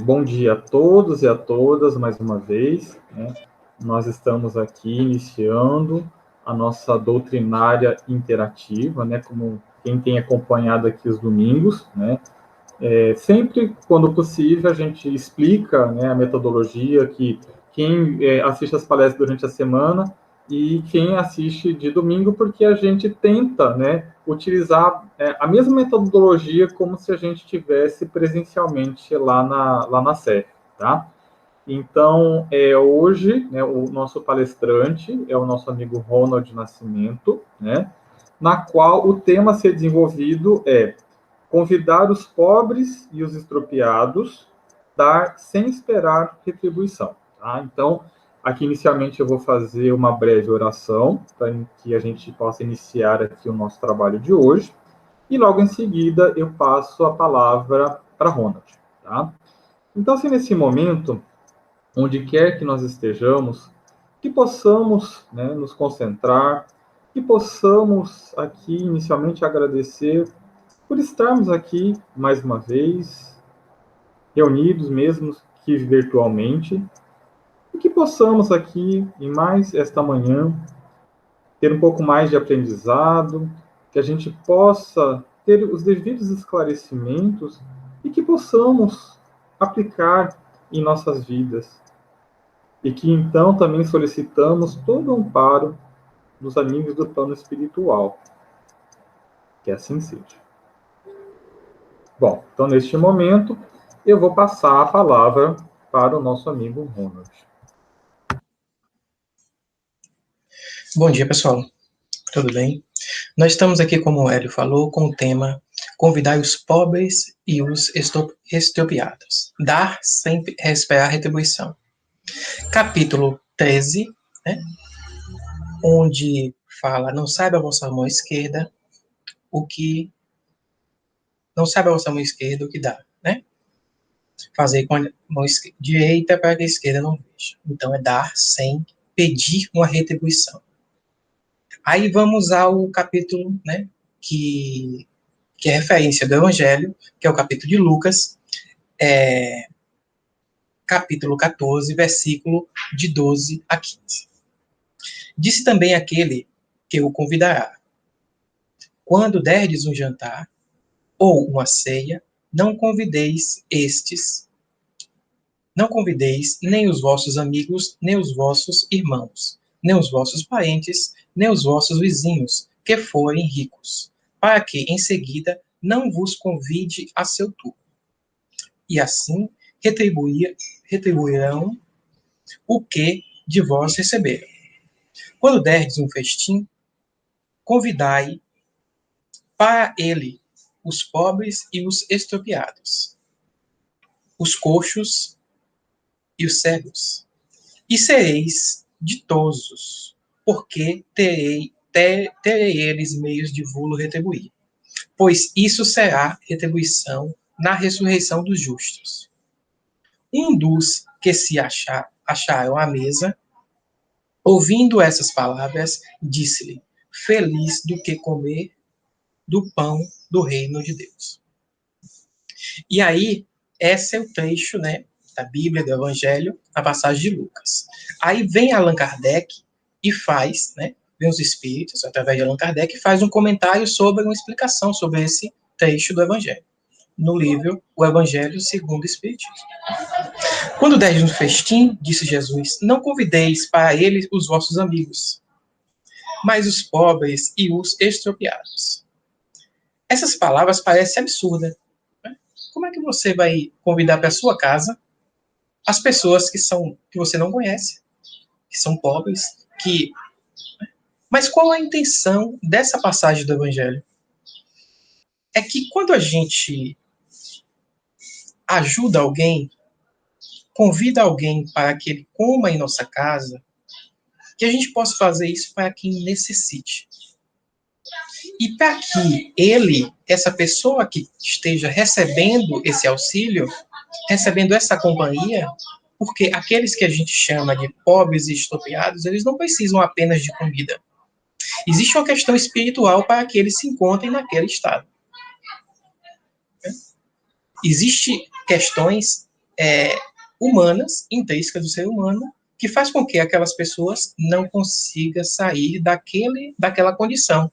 Bom dia a todos e a todas, mais uma vez, né? Nós estamos aqui iniciando a nossa doutrinária interativa, né? Como quem tem acompanhado aqui os domingos, né? Sempre, quando possível, a gente explica, né, a metodologia que quem assiste as palestras durante a semana e quem assiste de domingo, porque a gente tenta, né, utilizar a mesma metodologia como se a gente tivesse presencialmente lá na sede, tá? Então, hoje, né, o nosso palestrante é o nosso amigo Ronald Nascimento, né, na qual o tema a ser desenvolvido é convidar os pobres e os estropiados, dar sem esperar retribuição. Tá? Então, aqui inicialmente eu vou fazer uma breve oração, para que a gente possa iniciar aqui o nosso trabalho de hoje, e logo em seguida eu passo a palavra para Ronald. Tá? Então, se nesse momento, onde quer que nós estejamos, que possamos, né, nos concentrar, que possamos aqui inicialmente agradecer por estarmos aqui mais uma vez, reunidos mesmo que virtualmente, e que possamos aqui, em mais esta manhã, ter um pouco mais de aprendizado, que a gente possa ter os devidos esclarecimentos e que possamos aplicar em nossas vidas. E que então também solicitamos todo o amparo dos amigos do plano espiritual. Que assim seja. Bom, então neste momento eu vou passar a palavra para o nosso amigo Ronald. Bom dia, pessoal. Tudo bem? Nós estamos aqui, como o Hélio falou, com o tema convidar os pobres e os extropiados. Dar sem esperar retribuição. Capítulo 13, né? Onde fala, não saiba a vossa mão esquerda o que... Não saiba a vossa mão esquerda o que dá, né? Fazer com a mão direita para que a esquerda não veja. Então, é dar sem pedir uma retribuição. Aí vamos ao capítulo, né, que é referência do Evangelho, que é o capítulo de Lucas, capítulo 14, versículo de 12 a 15. Disse também aquele que o convidará: quando derdes um jantar ou uma ceia, não convideis nem os vossos amigos, nem os vossos irmãos, nem os vossos parentes, nem os vossos vizinhos, que forem ricos, para que, em seguida, não vos convide a seu turno. E assim retribuirão o que de vós receberam. Quando derdes um festim, convidai para ele os pobres e os extropiados, os coxos e os cegos, e sereis ditosos, porque terei eles meios de vos retribuir. Pois isso será retribuição na ressurreição dos justos. Um dos que se acharam à mesa, ouvindo essas palavras, disse-lhe: feliz do que comer do pão do reino de Deus. E aí, esse é o trecho, né, da Bíblia, do Evangelho, a passagem de Lucas. Aí vem Allan Kardec e faz, né, vem os espíritos, através de Allan Kardec, e faz um comentário sobre uma explicação sobre esse trecho do Evangelho, no livro O Evangelho segundo o Espiritismo. Quando derdes um festim, disse Jesus, não convideis para ele os vossos amigos, mas os pobres e os extropiados. Essas palavras parecem absurdas. Né? Como é que você vai convidar para a sua casa as pessoas que você não conhece, que são pobres, que... Mas qual a intenção dessa passagem do Evangelho? É que quando a gente ajuda alguém, convida alguém para que ele coma em nossa casa, que a gente possa fazer isso para quem necessite. E para que essa pessoa que esteja recebendo esse auxílio, recebendo essa companhia, porque aqueles que a gente chama de pobres e expropriados, eles não precisam apenas de comida. Existe uma questão espiritual para que eles se encontrem naquele estado. Existem questões humanas, intrínsecas do ser humano, que faz com que aquelas pessoas não consigam sair daquela condição,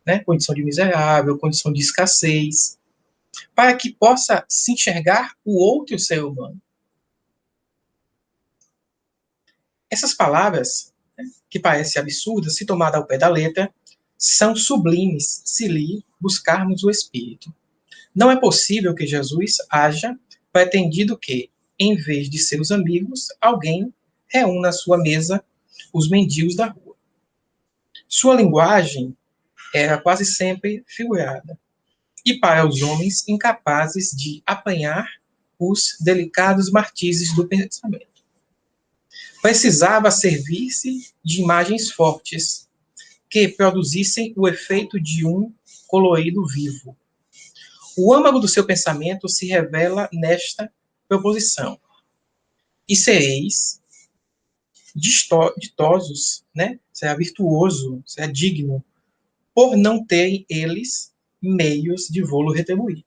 né? Condição de miserável, condição de escassez, para que possa se enxergar o outro ser humano. Essas palavras, né, que parecem absurdas, se tomadas ao pé da letra, são sublimes se lhe buscarmos o Espírito. Não é possível que Jesus haja pretendido que, em vez de seus amigos, alguém reúna à sua mesa os mendigos da rua. Sua linguagem era quase sempre figurada, e para os homens incapazes de apanhar os delicados matizes do pensamento. Precisava servir-se de imagens fortes, que produzissem o efeito de um colorido vivo. O âmago do seu pensamento se revela nesta proposição. E sereis ditosos, né? Será virtuoso, será digno, por não terem eles meios de vô-lo retribuir.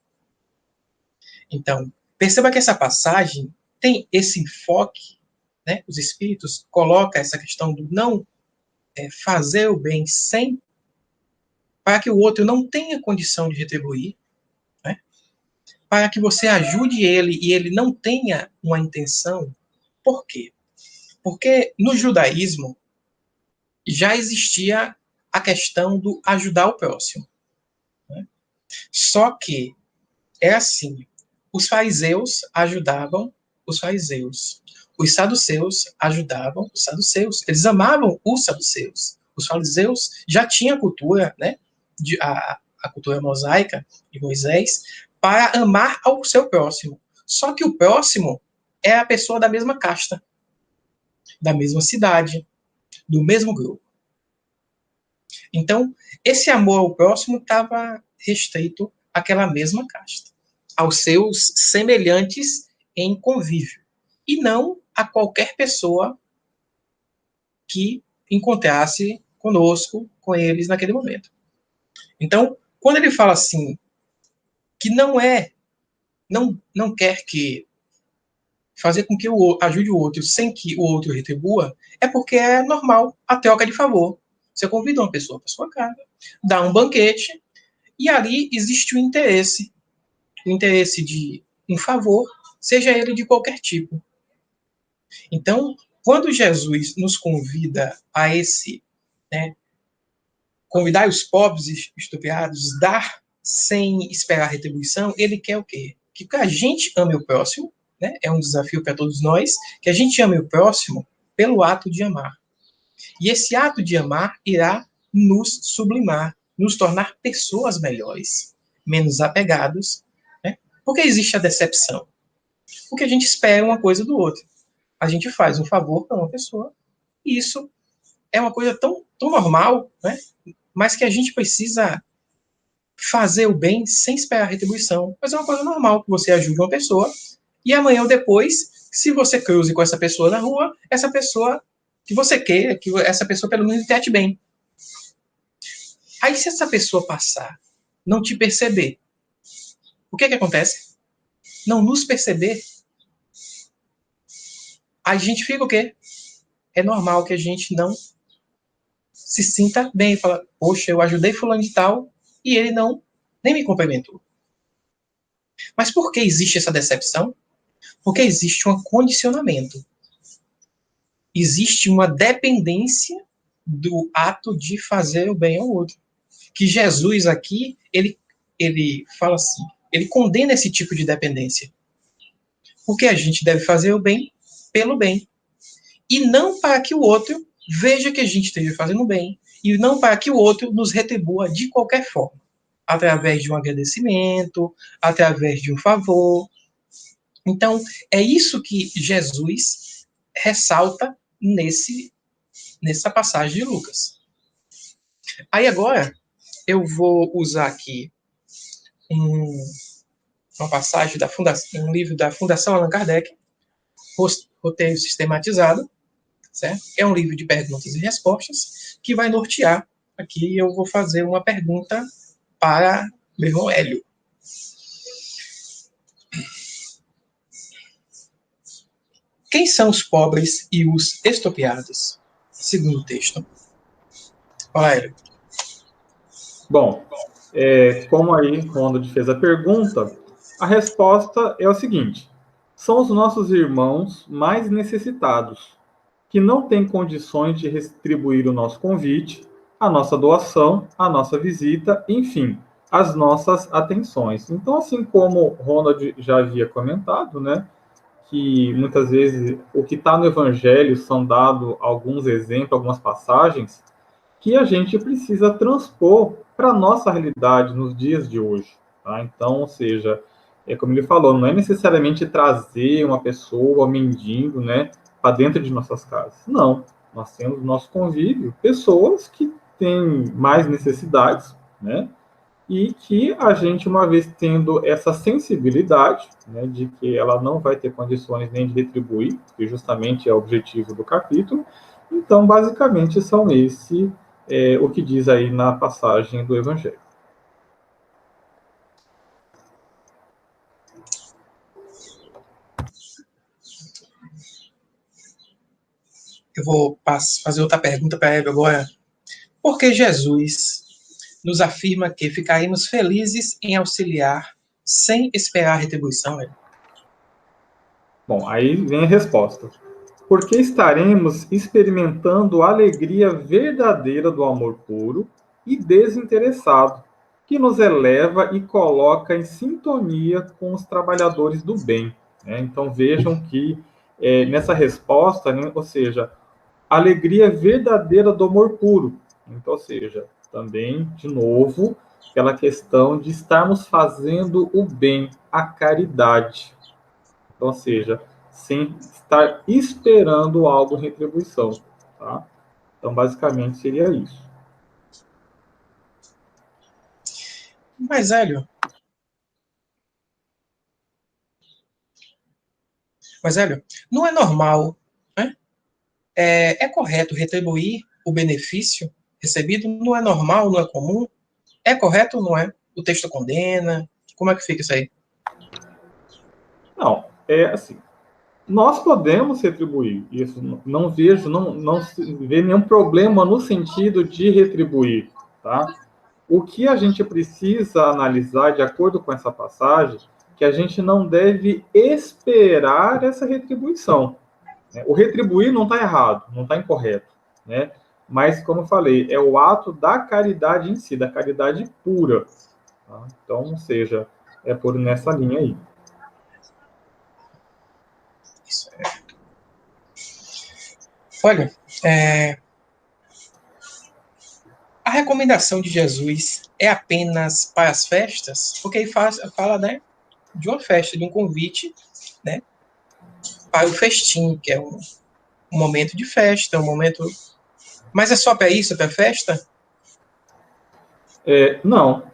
Então, perceba que essa passagem tem esse enfoque, né? Os espíritos colocam essa questão do não fazer o bem sem, para que o outro não tenha condição de retribuir, né? Para que você ajude ele e ele não tenha uma intenção. Por quê? Porque no judaísmo já existia a questão do ajudar o próximo, né? Só que é assim, os fariseus ajudavam os fariseus, os saduceus ajudavam os saduceus, eles amavam os saduceus. Os fariseus já tinham a cultura, né, a cultura mosaica de Moisés, para amar ao seu próximo. Só que o próximo é a pessoa da mesma casta, da mesma cidade, do mesmo grupo. Então, esse amor ao próximo estava restrito àquela mesma casta, aos seus semelhantes em convívio, e não a qualquer pessoa que encontrasse conosco, com eles naquele momento. Então, quando ele fala assim, que não quer que fazer com que ajude o outro sem que o outro retribua, é porque é normal a troca de favor. Você convida uma pessoa para sua casa, dá um banquete, e ali existe o interesse de um favor, seja ele de qualquer tipo. Então, quando Jesus nos convida a né, convidar os pobres e estupiados, dar sem esperar retribuição, ele quer o quê? Que a gente ame o próximo, né? É um desafio para todos nós, que a gente ame o próximo pelo ato de amar. E esse ato de amar irá nos sublimar, nos tornar pessoas melhores, menos apegados, né? Porque existe a decepção. Porque a gente espera uma coisa do outro. A gente faz um favor para uma pessoa, e isso é uma coisa tão normal, né? Mas que a gente precisa fazer o bem sem esperar retribuição. Mas é uma coisa normal que você ajude uma pessoa, e amanhã ou depois, se você cruze com essa pessoa na rua, essa pessoa que você queira, que essa pessoa pelo menos trate bem. Aí se essa pessoa passar, não te perceber, o que acontece? Não nos perceber, a gente fica o quê? É normal que a gente não se sinta bem, fala, poxa, eu ajudei fulano de tal e ele nem me cumprimentou. Mas por que existe essa decepção? Porque existe um condicionamento. Existe uma dependência do ato de fazer o bem ao outro. Que Jesus aqui, ele fala assim, ele condena esse tipo de dependência. Porque a gente deve fazer o bem pelo bem. E não para que o outro veja que a gente esteja fazendo bem. E não para que o outro nos retribua de qualquer forma. Através de um agradecimento, através de um favor. Então, é isso que Jesus ressalta nessa passagem de Lucas. Aí agora, eu vou usar aqui uma passagem um livro da Fundação Allan Kardec, Roteiro Sistematizado, certo? É um livro de perguntas e respostas que vai nortear. Aqui eu vou fazer uma pergunta para meu irmão Hélio. Quem são os pobres e os expropriados? Segundo o texto. Olha ele. Bom, como aí Ronald fez a pergunta, a resposta é o seguinte: são os nossos irmãos mais necessitados, que não têm condições de retribuir o nosso convite, a nossa doação, a nossa visita, enfim, as nossas atenções. Então, assim como Ronald já havia comentado, né, que muitas vezes o que está no Evangelho são dados alguns exemplos, algumas passagens, que a gente precisa transpor para a nossa realidade nos dias de hoje. Tá? Então, ou seja, como ele falou, não é necessariamente trazer uma pessoa, um mendigo, né, para dentro de nossas casas. Não, nós temos no nosso convívio pessoas que têm mais necessidades, né, e que a gente, uma vez tendo essa sensibilidade, né, de que ela não vai ter condições nem de retribuir, que justamente é o objetivo do capítulo, então, basicamente, são esse o que diz aí na passagem do Evangelho. Eu vou fazer outra pergunta para Eve agora. Por que Jesus nos afirma que ficaremos felizes em auxiliar sem esperar retribuição? Eve? Bom, aí vem a resposta. Porque estaremos experimentando a alegria verdadeira do amor puro e desinteressado, que nos eleva e coloca em sintonia com os trabalhadores do bem. Né? Então vejam que nessa resposta, né, ou seja, a alegria verdadeira do amor puro. Então, ou seja, também, de novo, aquela questão de estarmos fazendo o bem, a caridade. Então, ou seja, sem estar esperando algo em retribuição. Tá? Então, basicamente, seria isso. Mas, Hélio, não é normal, né? É correto retribuir o benefício recebido? Não é normal, não é comum? É correto ou não é? O texto condena? Como é que fica isso aí? Não, é assim. Nós podemos retribuir isso. Não vejo, não se vê nenhum problema no sentido de retribuir, tá? O que a gente precisa analisar, de acordo com essa passagem, que a gente não deve esperar essa retribuição. Né? O retribuir não está errado, não está incorreto, né? Mas, como eu falei, é o ato da caridade em si, da caridade pura. Tá? Então, ou seja, é por nessa linha aí. Isso é. Olha, a recomendação de Jesus é apenas para as festas? Porque ele fala, né, de uma festa, de um convite, né, para o festim, que é um momento de festa, um momento... Mas é só para isso, para a festa? Não.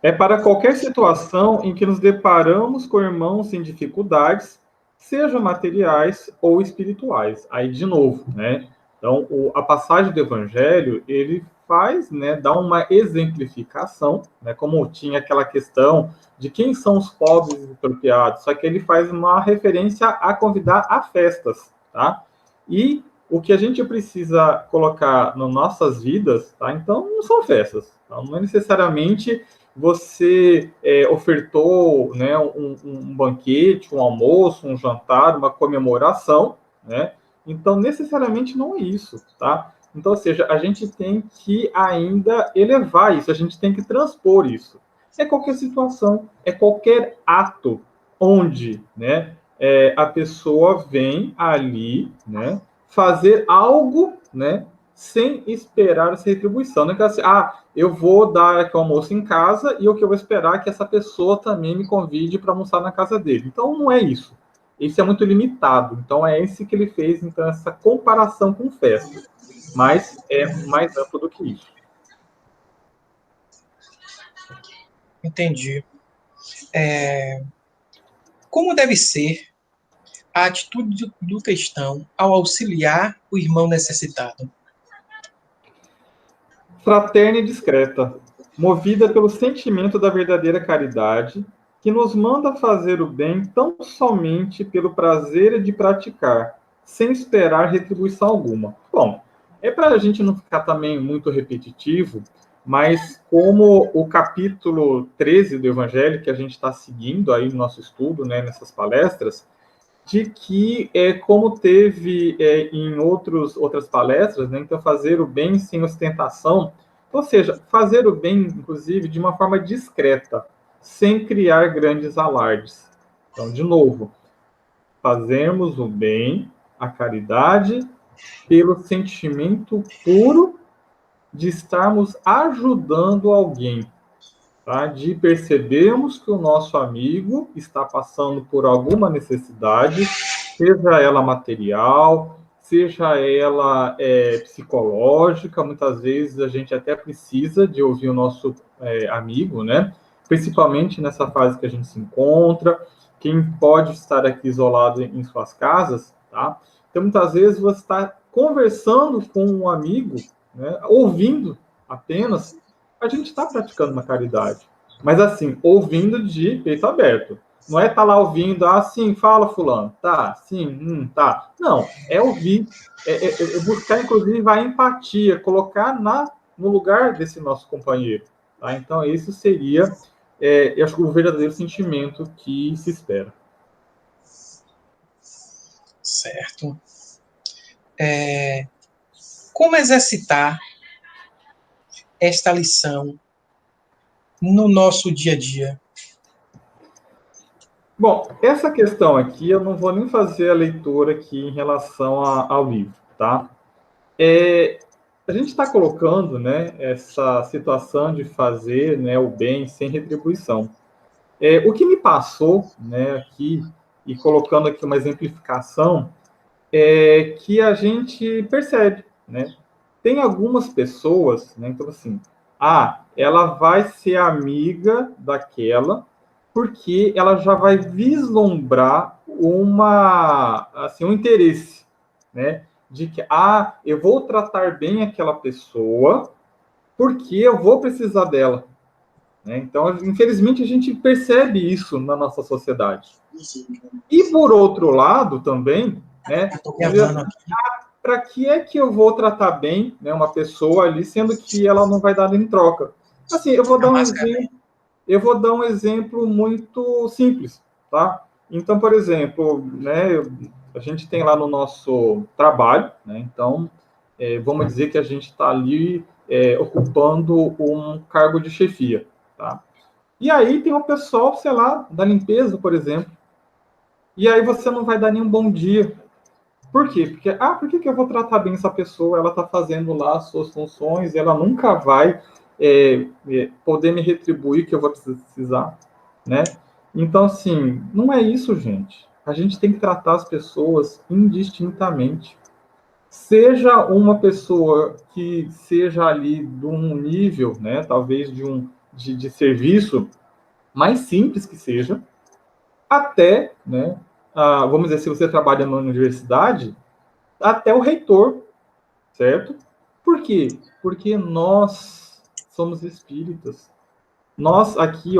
É para qualquer situação em que nos deparamos com irmãos em dificuldades, sejam materiais ou espirituais. Aí, de novo, né? Então, a passagem do Evangelho, ele faz, né, dá uma exemplificação, né, como tinha aquela questão de quem são os pobres e expropriados, só que ele faz uma referência a convidar a festas, tá? E o que a gente precisa colocar nas nossas vidas, tá? Então, não são festas, tá? Não é necessariamente você ofertou, né, um banquete, um almoço, um jantar, uma comemoração, né? Então, necessariamente não é isso, tá? Então, ou seja, a gente tem que ainda elevar isso, a gente tem que transpor isso. É qualquer situação, é qualquer ato onde, né, a pessoa vem ali, né, fazer algo, né, sem esperar essa retribuição. Não é que assim, eu vou dar aqui o almoço em casa e o que eu vou esperar é que essa pessoa também me convide para almoçar na casa dele. Então, não é isso. Isso é muito limitado. Então, é esse que ele fez, então, essa comparação com festa. Mas é mais amplo do que isso. Entendi. Como deve ser a atitude do cristão ao auxiliar o irmão necessitado? Fraterna e discreta, movida pelo sentimento da verdadeira caridade, que nos manda fazer o bem tão somente pelo prazer de praticar, sem esperar retribuição alguma. Bom, é para a gente não ficar também muito repetitivo, mas como o capítulo 13 do Evangelho, que a gente está seguindo aí no nosso estudo, né, nessas palestras, de que, como teve em outras palestras, né, então fazer o bem sem ostentação, ou seja, fazer o bem, inclusive, de uma forma discreta, sem criar grandes alardes. Então, de novo, fazermos o bem, a caridade, pelo sentimento puro de estarmos ajudando alguém, tá? De percebermos que o nosso amigo está passando por alguma necessidade, seja ela material, seja ela psicológica. Muitas vezes a gente até precisa de ouvir o nosso amigo, né? Principalmente nessa fase que a gente se encontra. Quem pode estar aqui isolado em suas casas, tá? Então, muitas vezes você está conversando com um amigo, né? Ouvindo apenas, a gente está praticando uma caridade. Mas assim, ouvindo de peito aberto. Não é estar lá ouvindo, sim, fala fulano, tá, sim, tá. Não, é ouvir, é buscar, inclusive, a empatia, colocar no lugar desse nosso companheiro. Tá? Então, isso seria, eu acho que o verdadeiro sentimento que se espera. Certo. Como exercitar esta lição no nosso dia a dia? Bom, essa questão aqui eu não vou nem fazer a leitura aqui em relação ao livro, tá? A gente está colocando, né, essa situação de fazer, né, o bem sem retribuição. O que me passou, né, aqui, e colocando aqui uma exemplificação, é que a gente percebe, né? Tem algumas pessoas, né, então assim, ela vai ser amiga daquela porque ela já vai vislumbrar um interesse, né? De que, eu vou tratar bem aquela pessoa porque eu vou precisar dela. Né? Então, infelizmente, a gente percebe isso na nossa sociedade. E, por outro lado, também, né, para que é que eu vou tratar bem, né, uma pessoa ali, sendo que ela não vai dar nada em troca? Assim, eu vou dar um exemplo muito simples, tá? Então, por exemplo, né, a gente tem lá no nosso trabalho, né, então, vamos dizer que a gente está ali ocupando um cargo de chefia, tá? E aí tem o pessoal, sei lá, da limpeza, por exemplo, e aí você não vai dar nenhum bom dia. Por quê? Porque, por que eu vou tratar bem essa pessoa? Ela está fazendo lá as suas funções, e ela nunca vai poder me retribuir o que eu vou precisar, né? Então, assim, não é isso, gente. A gente tem que tratar as pessoas indistintamente. Seja uma pessoa que seja ali de um nível, né, talvez de serviço mais simples que seja, até, né, vamos dizer, se você trabalha numa universidade, até o reitor, certo? Por quê? Porque nós somos espíritas. Nós aqui,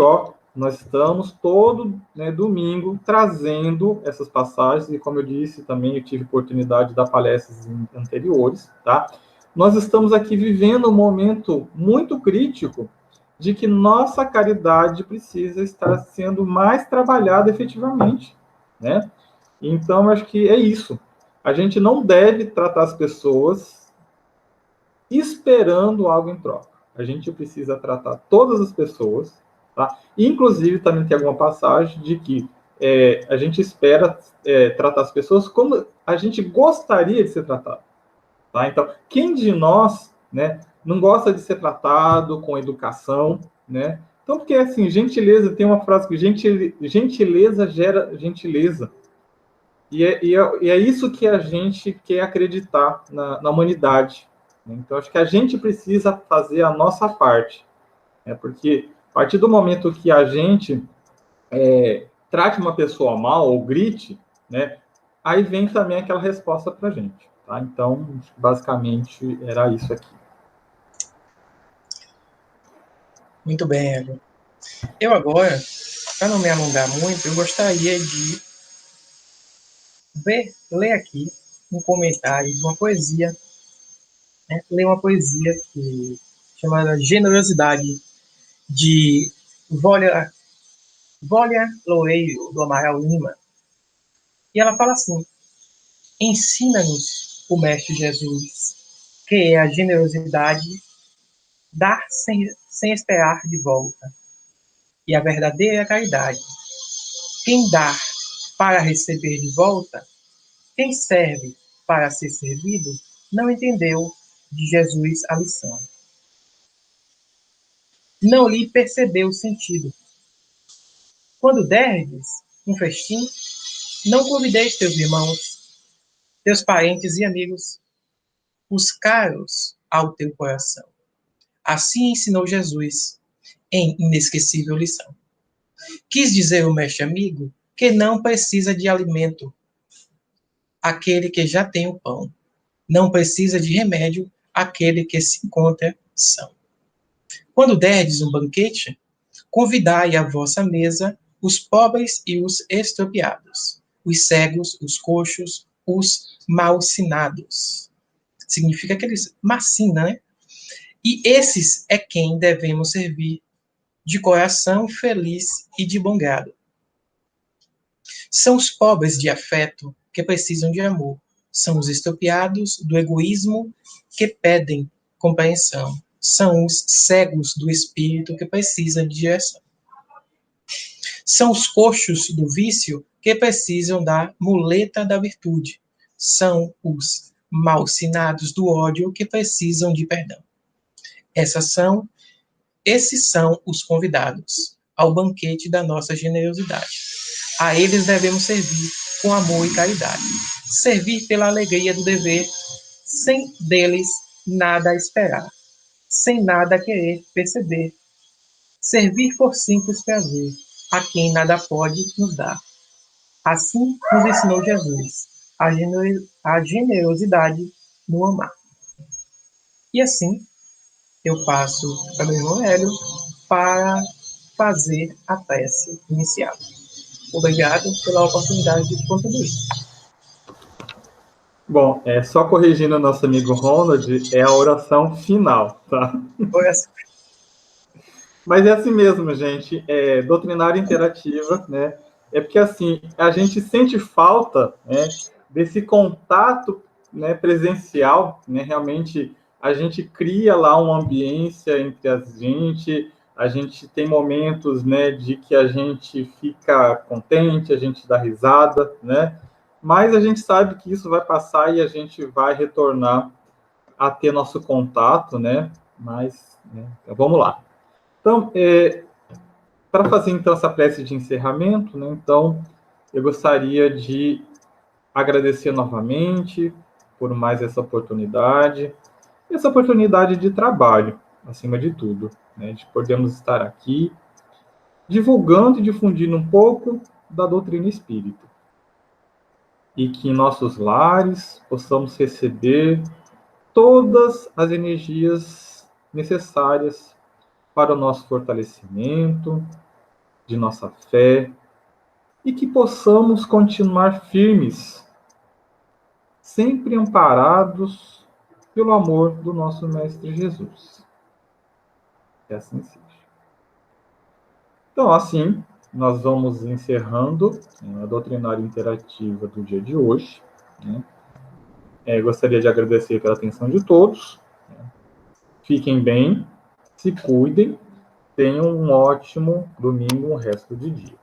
nós estamos todo, né, domingo trazendo essas passagens, e como eu disse, também eu tive oportunidade de dar palestras anteriores, tá? Nós estamos aqui vivendo um momento muito crítico de que nossa caridade precisa estar sendo mais trabalhada efetivamente, né? Então, acho que é isso. A gente não deve tratar as pessoas esperando algo em troca. A gente precisa tratar todas as pessoas, tá? Inclusive, também tem alguma passagem de que a gente espera tratar as pessoas como a gente gostaria de ser tratado. Tá? Então, quem de nós, né, não gosta de ser tratado com educação, né? Então, porque assim, gentileza, tem uma frase que gentileza gera gentileza. E é isso que a gente quer acreditar na humanidade. Então, acho que a gente precisa fazer a nossa parte. Né? Porque a partir do momento que a gente trate uma pessoa mal ou grite, né, aí vem também aquela resposta para a gente. Tá? Então, basicamente, era isso aqui. Muito bem, Hélio. Eu agora para não me alongar muito, eu gostaria de ler aqui um comentário de uma poesia, né? Ler uma poesia chamada Generosidade, de Vólia Loureiro, do Amaral Lima. E ela fala assim: ensina-nos o Mestre Jesus, que é a generosidade, dar sem esperar de volta, e a verdadeira caridade. Quem dá para receber de volta, quem serve para ser servido, não entendeu de Jesus a lição. Não lhe percebeu o sentido. Quando derdes um festim, não convideis teus irmãos, teus parentes e amigos, os caros ao teu coração. Assim ensinou Jesus, em inesquecível lição. Quis dizer o mestre amigo que não precisa de alimento aquele que já tem o pão. Não precisa de remédio aquele que se encontra são. Quando derdes um banquete, convidai à vossa mesa os pobres e os estropiados, os cegos, os coxos, os malsinados. Significa que eles macinam, né? E esses é quem devemos servir, de coração feliz e de bom grado. São os pobres de afeto que precisam de amor. São os estropiados do egoísmo que pedem compreensão. São os cegos do espírito que precisam de direção. São os coxos do vício que precisam da muleta da virtude. São os malsinados do ódio que precisam de perdão. Esses são os convidados ao banquete da nossa generosidade. A eles devemos servir com amor e caridade. Servir pela alegria do dever, sem deles nada esperar, sem nada querer perceber. Servir por simples prazer, a quem nada pode nos dar. Assim nos ensinou Jesus, a generosidade no amar. E assim, eu passo para o meu irmão Hélio para fazer a prece inicial. Obrigado pela oportunidade de contribuir. Bom, só corrigindo o nosso amigo Ronald, é a oração final, tá? Oração. Mas é assim mesmo, gente, doutrinária interativa, né? É porque, assim, a gente sente falta, né, desse contato, né, presencial, né? Realmente, a gente cria lá uma ambiência entre a gente tem momentos, né, de que a gente fica contente, a gente dá risada, né? Mas a gente sabe que isso vai passar e a gente vai retornar a ter nosso contato, né? Mas, né, vamos lá. Então, para fazer então essa prece de encerramento, né, então eu gostaria de agradecer novamente por mais essa oportunidade de trabalho, acima de tudo, né, de podermos estar aqui divulgando e difundindo um pouco da doutrina espírita. E que em nossos lares possamos receber todas as energias necessárias para o nosso fortalecimento, de nossa fé, e que possamos continuar firmes, sempre amparados pelo amor do nosso Mestre Jesus. Que assim seja. Então, assim, nós vamos encerrando a doutrinária interativa do dia de hoje, né? Gostaria de agradecer pela atenção de todos. Fiquem bem, se cuidem, tenham um ótimo domingo, um resto de dia.